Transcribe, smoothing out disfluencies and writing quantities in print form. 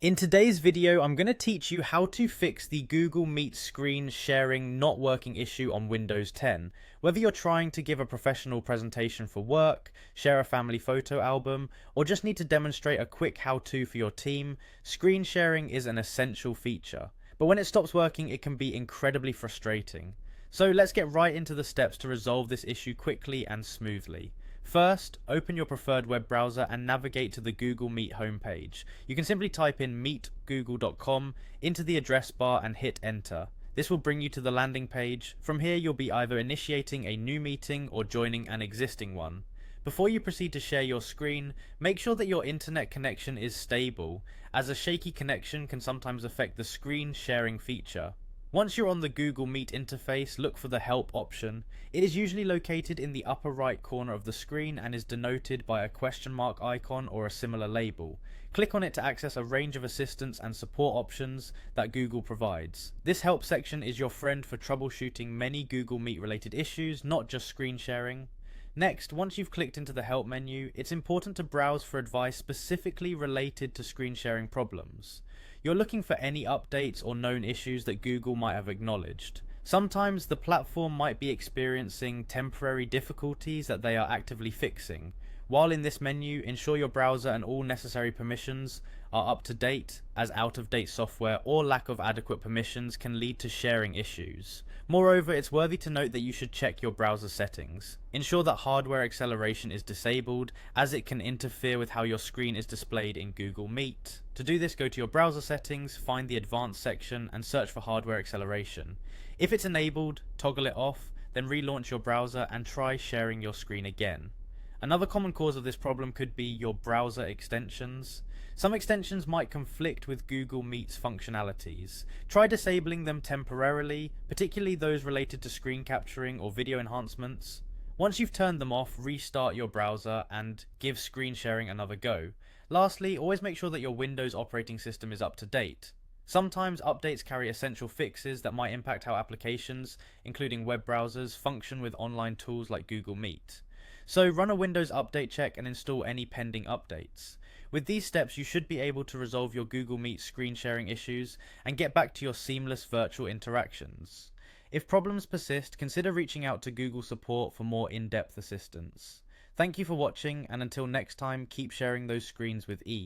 In today's video, I'm going to teach you how to fix the Google Meet screen sharing not working issue on Windows 10. Whether you're trying to give a professional presentation for work, share a family photo album, or just need to demonstrate a quick how-to for your team, screen sharing is an essential feature. But when it stops working, it can be incredibly frustrating. So let's get right into the steps to resolve this issue quickly and smoothly. First, open your preferred web browser and navigate to the Google Meet homepage. You can simply type in meetgoogle.com into the address bar and hit enter. This will bring you to the landing page. From here, you'll be either initiating a new meeting or joining an existing one. Before you proceed to share your screen, make sure that your internet connection is stable, as a shaky connection can sometimes affect the screen sharing feature. Once you're on the Google Meet interface, look for the Help option. It is usually located in the upper right corner of the screen and is denoted by a question mark icon or a similar label. Click on it to access a range of assistance and support options that Google provides. This Help section is your friend for troubleshooting many Google Meet related issues, not just screen sharing. Next, once you've clicked into the Help menu, it's important to browse for advice specifically related to screen sharing problems. You're looking for any updates or known issues that Google might have acknowledged. Sometimes the platform might be experiencing temporary difficulties that they are actively fixing. While in this menu, ensure your browser and all necessary permissions are up to date, as out-of-date software or lack of adequate permissions can lead to sharing issues. Moreover, it's worthy to note that you should check your browser settings. Ensure that hardware acceleration is disabled, as it can interfere with how your screen is displayed in Google Meet. To do this, go to your browser settings, find the advanced section and search for hardware acceleration. If it's enabled, toggle it off, then relaunch your browser and try sharing your screen again. Another common cause of this problem could be your browser extensions. Some extensions might conflict with Google Meet's functionalities. Try disabling them temporarily, particularly those related to screen capturing or video enhancements. Once you've turned them off, restart your browser and give screen sharing another go. Lastly, always make sure that your Windows operating system is up to date. Sometimes updates carry essential fixes that might impact how applications, including web browsers, function with online tools like Google Meet. So run a Windows update check and install any pending updates. With these steps, you should be able to resolve your Google Meet screen sharing issues and get back to your seamless virtual interactions. If problems persist, consider reaching out to Google support for more in-depth assistance. Thank you for watching, and until next time, keep sharing those screens with ease.